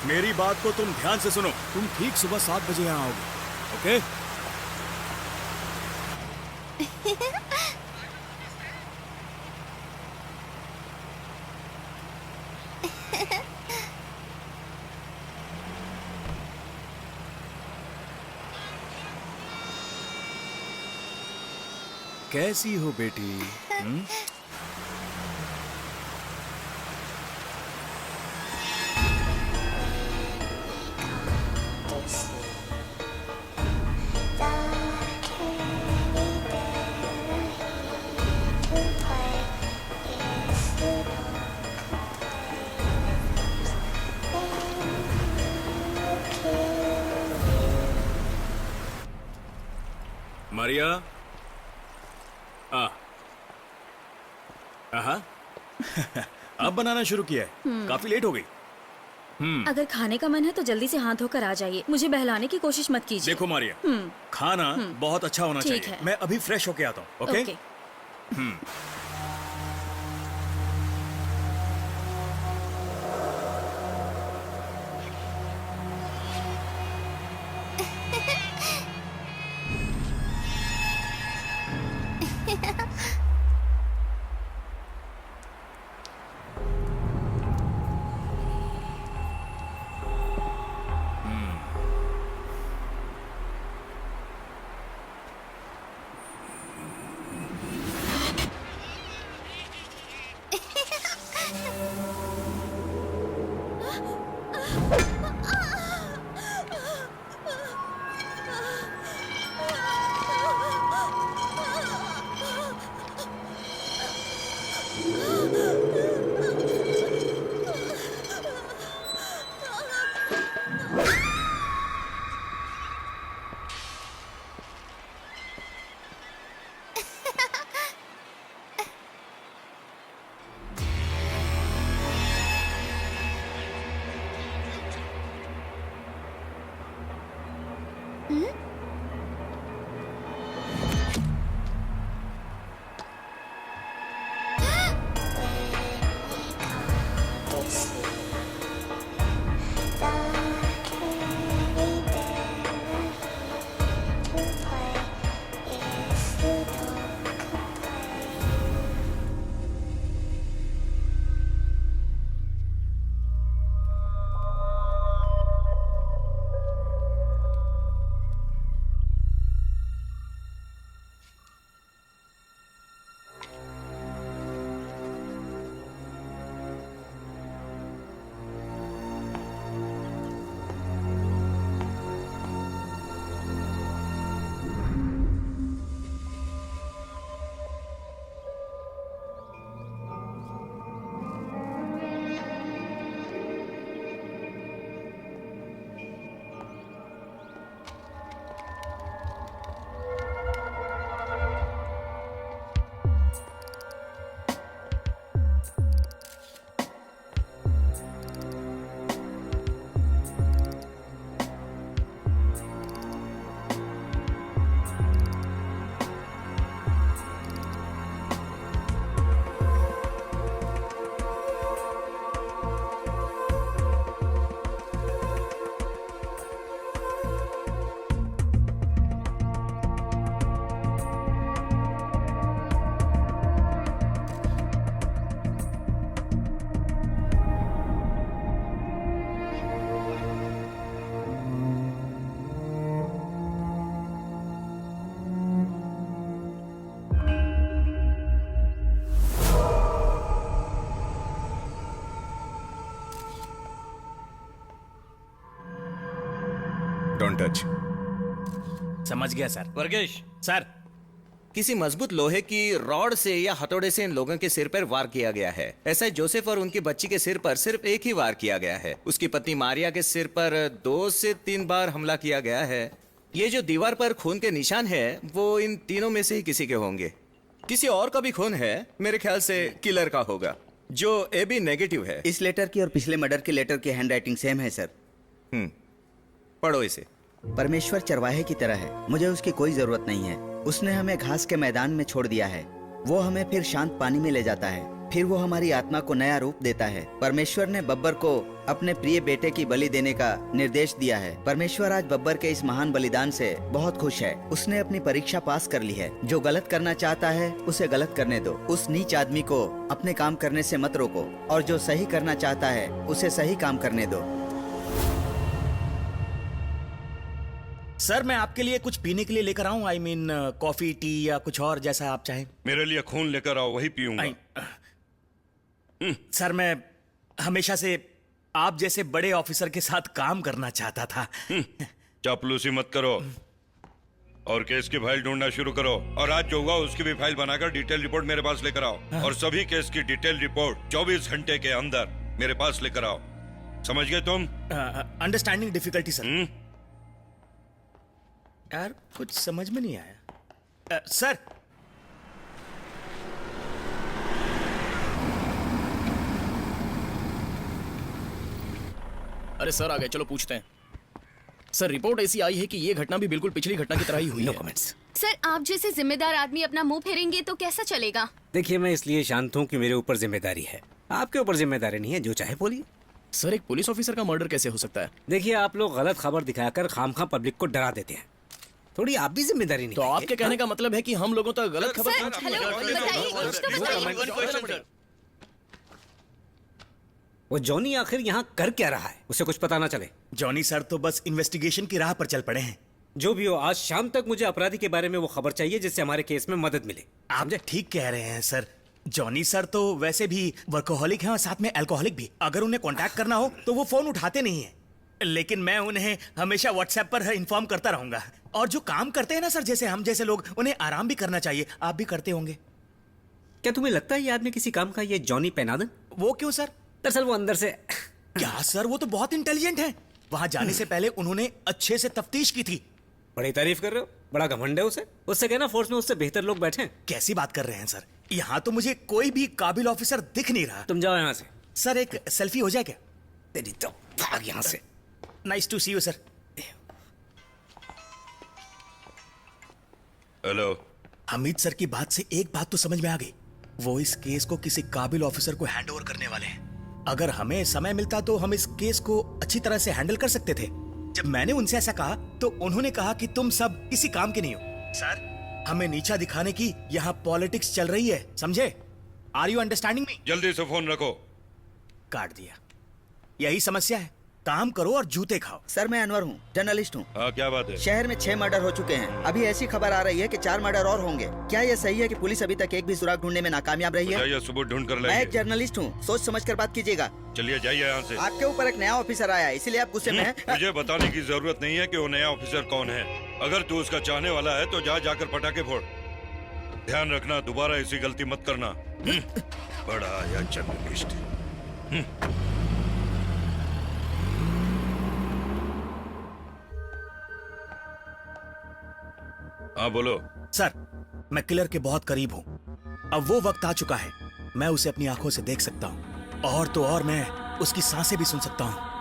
मेरी बात को तुम ध्यान से सुनो। तुम ठीक सुबह 7 बजे यहाँ आओगे, ओके? कैसी हो बेटी? मारिया, अब बनाना शुरू किया है। काफी लेट हो गई। अगर खाने का मन है तो जल्दी से हाथ धोकर आ जाइए। मुझे बहलाने की कोशिश मत कीजिए। देखो मारिया, खाना बहुत अच्छा होना ठीक चाहिए। है। मैं अभी फ्रेश होके आता हूँ, ओके? ओके। Don't touch. समझ गया सर। वर्गेश, सर, किसी मजबूत लोहे की रॉड से या हथौड़े से इन लोगों के सिर पर वार किया गया है। ऐसा जोसेफ और उनकी बच्ची के सिर पर सिर्फ एक ही वार किया गया है। उसकी पत्नी मारिया के सिर पर 2 से 3 बार हमला किया गया है। ये जो दीवार पर खून के निशान है वो इन तीनों में से ही किसी के होंगे। किसी और का भी खून है, मेरे ख्याल से किलर का होगा, जो AB नेगेटिव है। इस लेटर की और पिछले मर्डर के लेटर की हैंडराइटिंग सेम है सर। पढ़ो इसे। परमेश्वर चरवाहे की तरह है, मुझे उसकी कोई जरूरत नहीं है। उसने हमें घास के मैदान में छोड़ दिया है, वो हमें फिर शांत पानी में ले जाता है। फिर वो हमारी आत्मा को नया रूप देता है। परमेश्वर ने बब्बर को अपने प्रिय बेटे की बलि देने का निर्देश दिया है। परमेश्वर आज बब्बर के इस महान बलिदान से बहुत खुश है। उसने अपनी परीक्षा पास कर ली है। जो गलत करना चाहता है उसे गलत करने दो। उस नीच आदमी को अपने काम करने से मत रोको, और जो सही करना चाहता है उसे सही काम करने दो। सर मैं आपके लिए कुछ पीने के लिए लेकर आऊं? आई मीन कॉफी, टी या कुछ और, जैसा आप चाहें। मेरे लिए खून लेकर आओ, वही पीऊंगा। सर मैं हमेशा से आप जैसे बड़े ऑफिसर के साथ काम करना चाहता था। चापलूसी मत करो और केस की फाइल ढूंढना शुरू करो, और आज जो हुआ उसकी भी फाइल बनाकर डिटेल रिपोर्ट मेरे पास लेकर आओ। और सभी केस की डिटेल रिपोर्ट 24 घंटे के अंदर मेरे पास लेकर आओ। समझ गए तुम? Understanding difficulty sir. यार कुछ समझ में नहीं आया। सर अरे सर आ गए, चलो पूछते हैं। सर रिपोर्ट ऐसी आई है कि ये घटना भी बिल्कुल पिछली घटना की तरह ही हुई है। कमेंट्स। सर आप जैसे जिम्मेदार आदमी अपना मुंह फेरेंगे तो कैसा चलेगा? देखिए मैं इसलिए शांत हूँ कि मेरे ऊपर जिम्मेदारी है, आपके ऊपर जिम्मेदारी नहीं है। जो चाहे बोलिए। सर एक पुलिस ऑफिसर का मर्डर कैसे हो सकता है? देखिए आप लोग गलत खबर दिखाकर खामखा पब्लिक को डरा देते हैं। थोड़ी आप भी जिम्मेदारी नहीं। तो आपके कहने का मतलब है कि हम लोगों तक गलत खबर सर हेलो, बताइए कुछ तो बताइए। वो जॉनी आखिर यहाँ कर क्या रहा है, उसे कुछ पता ना चले। जॉनी सर तो बस इन्वेस्टिगेशन की राह पर चल पड़े हैं। जो भी हो, आज शाम तक मुझे अपराधी के बारे में वो खबर चाहिए जिससे हमारे केस में मदद मिले। आप ठीक कह रहे हैं सर। जॉनी सर तो वैसे भी वर्कोहॉलिक हैं और साथ में अल्कोहलिक भी। अगर उन्हें कांटेक्ट करना हो तो वो फोन उठाते नहीं हैं, लेकिन मैं उन्हें हमेशा व्हाट्सएप पर इन्फॉर्म करता रहूंगा। और जो काम करते हैं ना सर, जैसे हम जैसे लोग, उन्हें आराम भी करना चाहिए। आप भी करते होंगे। क्या तुम्हें लगता है ये आदमी किसी काम का, ये जॉनी पेनादन? वो क्यों सर? दरअसल वो अंदर से क्या सर, वो तो बहुत इंटेलिजेंट है। वहां जाने से पहले उन्होंने अच्छे से तफ्तीश की थी। बड़ी तारीफ कर रहे हो, बड़ा घमंड है उसे। उससे कहना फोर्स में उससे बेहतर लोग बैठे हैं। कैसी बात कर रहे हैं सर? यहाँ तो मुझे कोई भी काबिल ऑफिसर दिख नहीं रहा। तुम जाओ यहाँ से। सर एक सेल्फी हो जाए क्या? तेरी तो भाग यहाँ से। Nice to see you sir. Hello. Hameed sir की बात से एक बात तो समझ में आ गई। वो इस केस को किसी काबिल ऑफिसर को हैंड ओवर करने वाले हैं। अगर हमें समय मिलता तो हम इस केस को अच्छी तरह से हैंडल कर सकते थे। जब मैंने उनसे ऐसा कहा तो उन्होंने कहा कि तुम सब किसी काम के नहीं हो। सर हमें नीचा दिखाने की यहाँ पॉलिटिक्स चल रही है, समझे? Are you understanding me? जल्दी से फोन रखो। काट दिया। यही समस्या है। काम करो और जूते खाओ। सर मैं अनवर हूँ, जर्नलिस्ट हूँ। हाँ क्या बात है? शहर में 6 मर्डर हो चुके हैं। अभी ऐसी खबर आ रही है कि 4 मर्डर और होंगे। क्या ये सही है कि पुलिस अभी तक एक भी सुराग ढूंढने में नाकामयाब रही है? जाइए सबूत ढूंढ कर मैं लाइए। एक जर्नलिस्ट हूँ, सोच समझ कर बात कीजिएगा। चलिए जाइए यहाँ से। आपके ऊपर एक नया ऑफिसर आया है, इसीलिए आप गुस्से में हैं। मुझे बताने की जरूरत नहीं है कि वो नया ऑफिसर कौन है। अगर तू उसका चाहने वाला है तो जा जाकर पटाखे फोड़। ध्यान रखना दोबारा ऐसी गलती मत करना। बड़ा आया जर्नलिस्ट। हाँ बोलो। सर मैं किलर के बहुत करीब हूँ। अब वो वक्त आ चुका है, मैं उसे अपनी आंखों से देख सकता हूँ, और तो और मैं उसकी सांसें भी सुन सकता हूँ।